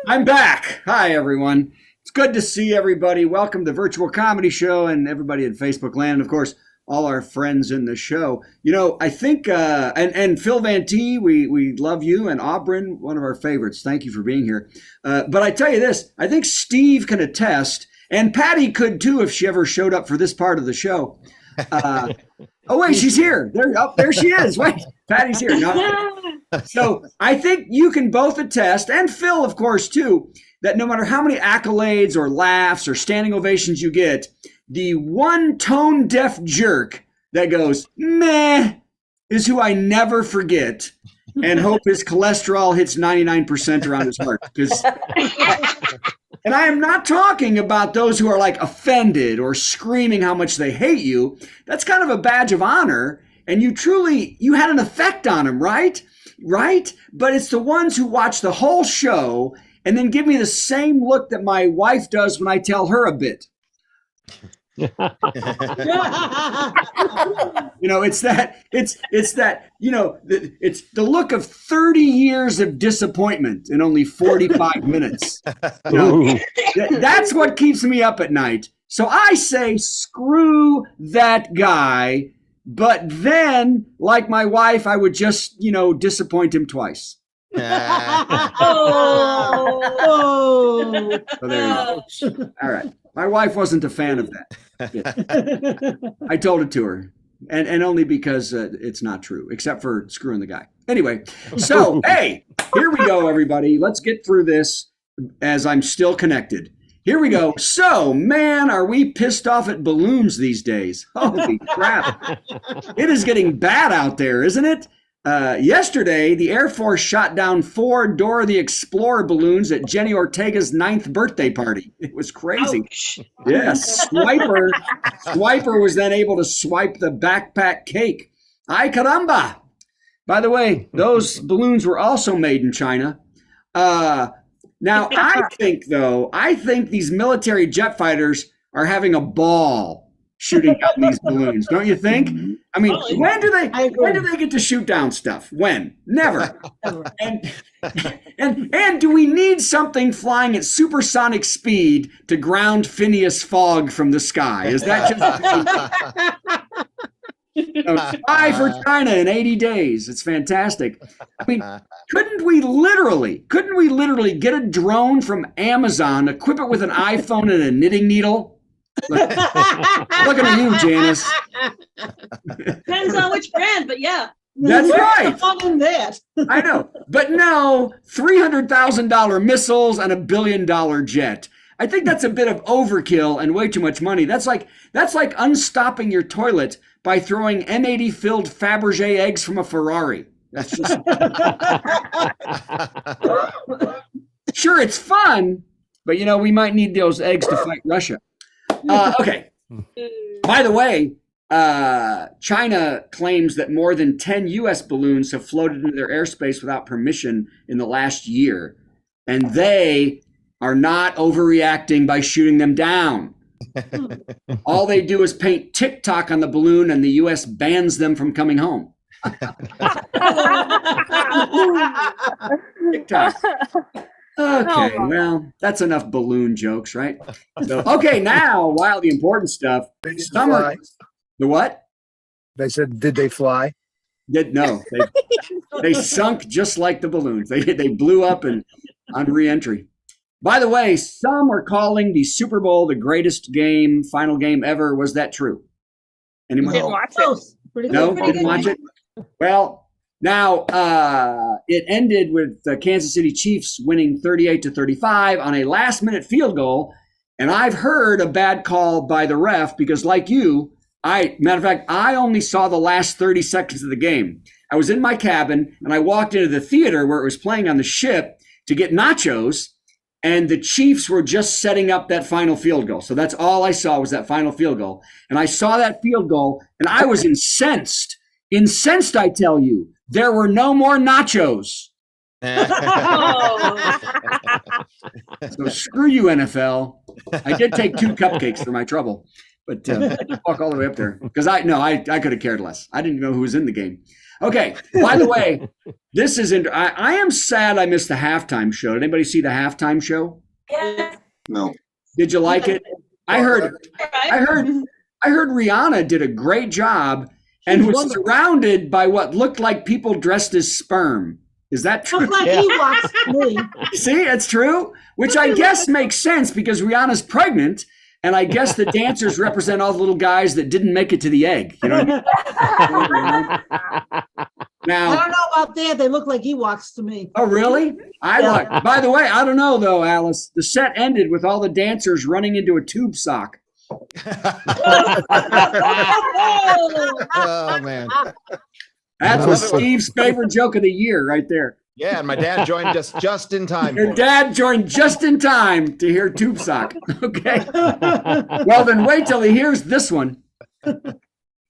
I'm back. Hi, everyone. It's good to see everybody. Welcome to Virtual Comedy Show and everybody at Facebook Land. And of course, all our friends in the show. You know, I think, and Phil Van T, we love you. And Aubryn, one of our favorites. Thank you for being here. But I tell you this, I think Steve can attest, and Patty could too if she ever showed up for this part of the show. Oh, wait, she's here. There she is. Wait, Patty's here. No. So I think you can both attest, and Phil, of course, too, that no matter how many accolades or laughs or standing ovations you get, the one tone-deaf jerk that goes, meh, is who I never forget and hope his cholesterol hits 99% around his heart. And I am not talking about those who are like offended or screaming how much they hate you. That's kind of a badge of honor. And you had an effect on them, right? Right? But it's the ones who watch the whole show and then give me the same look that my wife does when I tell her a bit. You know, it's that, you know, it's the look of 30 years of disappointment in only 45 minutes. You know, that's what keeps me up at night. So I say, screw that guy. But then, like my wife, I would just, you know, disappoint him twice. Oh. So there you go. All right. My wife wasn't a fan of that. I told it to her. And only because it's not true, except for screwing the guy. Anyway, so, hey, here we go, everybody. Let's get through this as I'm still connected. Here we go. So, man, are we pissed off at balloons these days? Holy crap. It is getting bad out there, isn't it? Yesterday, the Air Force shot down 4 Dora the Explorer balloons at Jenny Ortega's 9th birthday party. It was crazy. Ouch. Yes, Swiper was then able to swipe the backpack cake. Ay caramba. By the way, those balloons were also made in China. Now, I think these military jet fighters are having a ball shooting down these balloons. Don't you think? I mean, when do they get to shoot down stuff? When? Never. And do we need something flying at supersonic speed to ground Phineas Fogg from the sky? Is that just spy for China in 80 days? It's fantastic. I mean, couldn't we literally get a drone from Amazon, equip it with an iPhone and a knitting needle? Looking at you, Janice. Depends on which brand, but yeah. That's right. On that. I know. But no, $300,000 missiles and $1 billion jet. I think that's a bit of overkill and way too much money. That's like unstopping your toilet by throwing M80 filled Fabergé eggs from a Ferrari. That's just sure, it's fun, but you know, we might need those eggs to fight Russia. Okay. By the way, China claims that more than 10 U.S. balloons have floated into their airspace without permission in the last year, and they are not overreacting by shooting them down. All they do is paint TikTok on the balloon, and the U.S. bans them from coming home. TikTok. Okay, well, that's enough balloon jokes, right? So, okay, now, while the important stuff, summer. The what? They said, did they fly? No, they sunk just like the balloons. They blew up and on re-entry. By the way, some are calling the Super Bowl the greatest game, final game ever. Was that true? Anyone? Didn't watch it. No, didn't watch it. Well, now it ended with the Kansas City Chiefs winning 38-35 on a last-minute field goal, and I've heard a bad call by the ref because, like you, matter of fact, I only saw the last 30 seconds of the game. I was in my cabin, and I walked into the theater where it was playing on the ship to get nachos, and the Chiefs were just setting up that final field goal. So that's all I saw was that final field goal. And I saw that field goal, and I was incensed. Incensed, I tell you. There were no more nachos. So screw you, NFL. I did take 2 cupcakes for my trouble, but I didn't walk all the way up there because I could have cared less. I didn't know who was in the game. Okay. By the way, this is. I am sad I missed the halftime show. Did anybody see the halftime show? Yeah. No. Did you like it? I heard. Right. I heard Rihanna did a great job and was wonderful. surrounded by what looked like people dressed as sperm. Is that true? Look like he walks to me. See, it's true, which I guess makes sense because Rihanna's pregnant, and I guess the dancers represent all the little guys that didn't make it to the egg. You know what I mean? I Now, don't know about that. They look like he walks to me. oh really? By the way, I don't know though, Alice. The set ended with all the dancers running into a tube sock. Oh man. That's was Steve's favorite joke of the year, right there. Yeah, and my dad joined us just in time. Your dad joined just in time to hear tube sock. Okay. Well, then wait till he hears this one.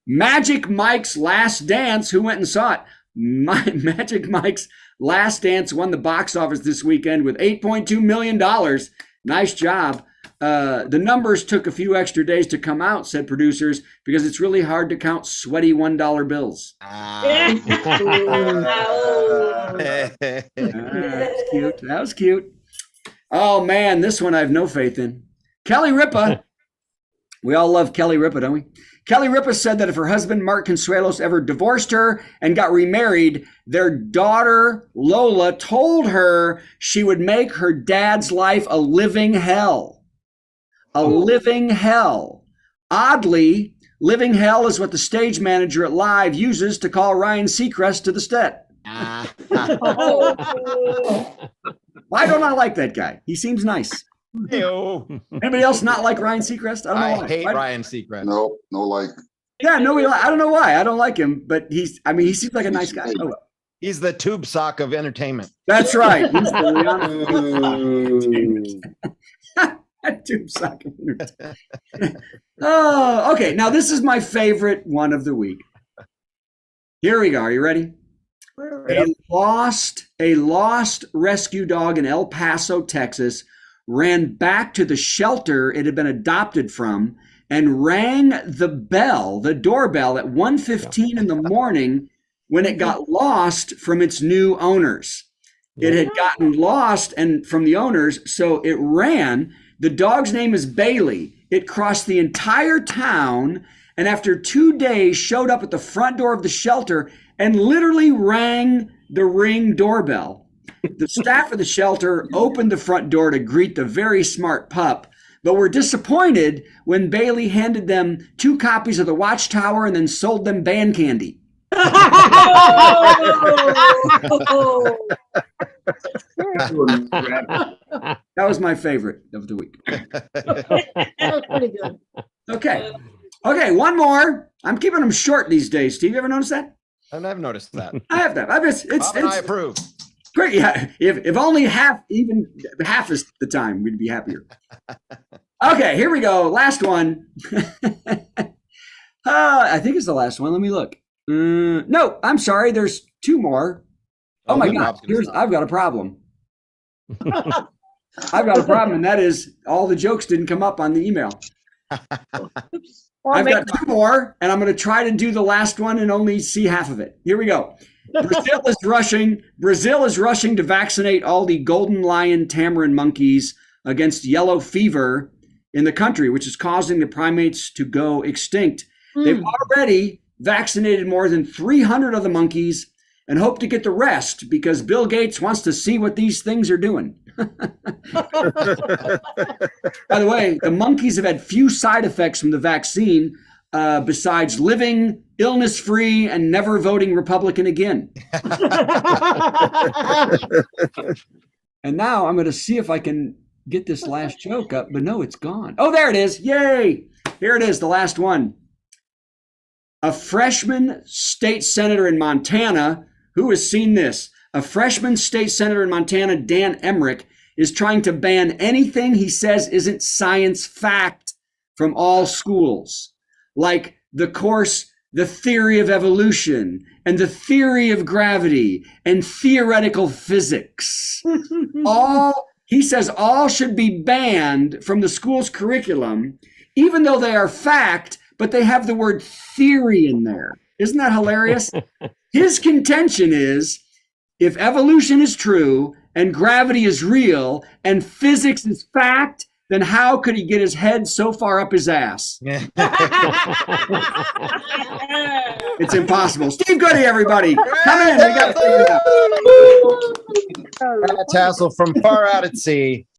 Magic Mike's Last Dance. Who went and saw it? Magic Mike's Last Dance won the box office this weekend with $8.2 million. Nice job. The numbers took a few extra days to come out, said producers, because it's really hard to count sweaty $1 bills. That's cute. That was cute. Oh man, this one I have no faith in. Kelly Ripa. We all love Kelly Ripa, don't we? Kelly Ripa said that if her husband Mark Consuelos ever divorced her and got remarried, their daughter Lola told her she would make her dad's life a living hell. A living hell. Oddly, living hell is what the stage manager at Live uses to call Ryan Seacrest to the set. Why don't I like that guy? He seems nice. Anybody else not like Ryan Seacrest? I don't know why. I hate Ryan Seacrest. No, no like. Yeah, no, I don't know why. I don't like him, but he seems like a nice guy. Oh, well. He's the tube sock of entertainment. That's right. He's the tube sock of entertainment. Oh, okay. Now this is my favorite one of the week. Here we go. Are you ready? A lost rescue dog in El Paso, Texas, ran back to the shelter it had been adopted from and rang the doorbell at 1:15 in the morning when it got lost from its new owners. It had gotten lost and from the owners, so it ran. The dog's name is Bailey. It crossed the entire town and after 2 days showed up at the front door of the shelter and literally rang the Ring doorbell. The staff of the shelter opened the front door to greet the very smart pup, but were disappointed when Bailey handed them 2 copies of the Watchtower and then sold them band candy. That was my favorite of the week. That was pretty good. Okay, one more. I'm keeping them short these days. Steve, you ever notice that? I've noticed that. I have that. I approve. Great. Yeah. If only half is the time, we'd be happier. Okay, here we go. Last one. I think it's the last one. Let me look. No, I'm sorry. There's 2 more. Oh my God. I've got a problem. I've got a problem, and that is all the jokes didn't come up on the email. I've got 2 more, and I'm going to try to do the last one and only see half of it. Here we go. Brazil is rushing to vaccinate all the golden lion tamarin monkeys against yellow fever in the country, which is causing the primates to go extinct. They've already vaccinated more than 300 of the monkeys and hope to get the rest because Bill Gates wants to see what these things are doing. By the way, the monkeys have had few side effects from the vaccine besides living illness-free and never voting Republican again. And now I'm going to see if I can get this last joke up, but no, it's gone. Oh, there it is. Yay. Here it is, the last one. A freshman state senator in Montana, who has seen this? A freshman state senator in Montana, Dan Emmerich, is trying to ban anything he says isn't science fact from all schools, like the course, The Theory of Evolution, and The Theory of Gravity, and Theoretical Physics. He says all should be banned from the school's curriculum, even though they are fact, but they have the word theory in there. Isn't that hilarious? His contention is if evolution is true and gravity is real and physics is fact, then how could he get his head so far up his ass? It's impossible. Steve Goody, everybody. Come in. We got to figure it out. Tassell from far out at sea.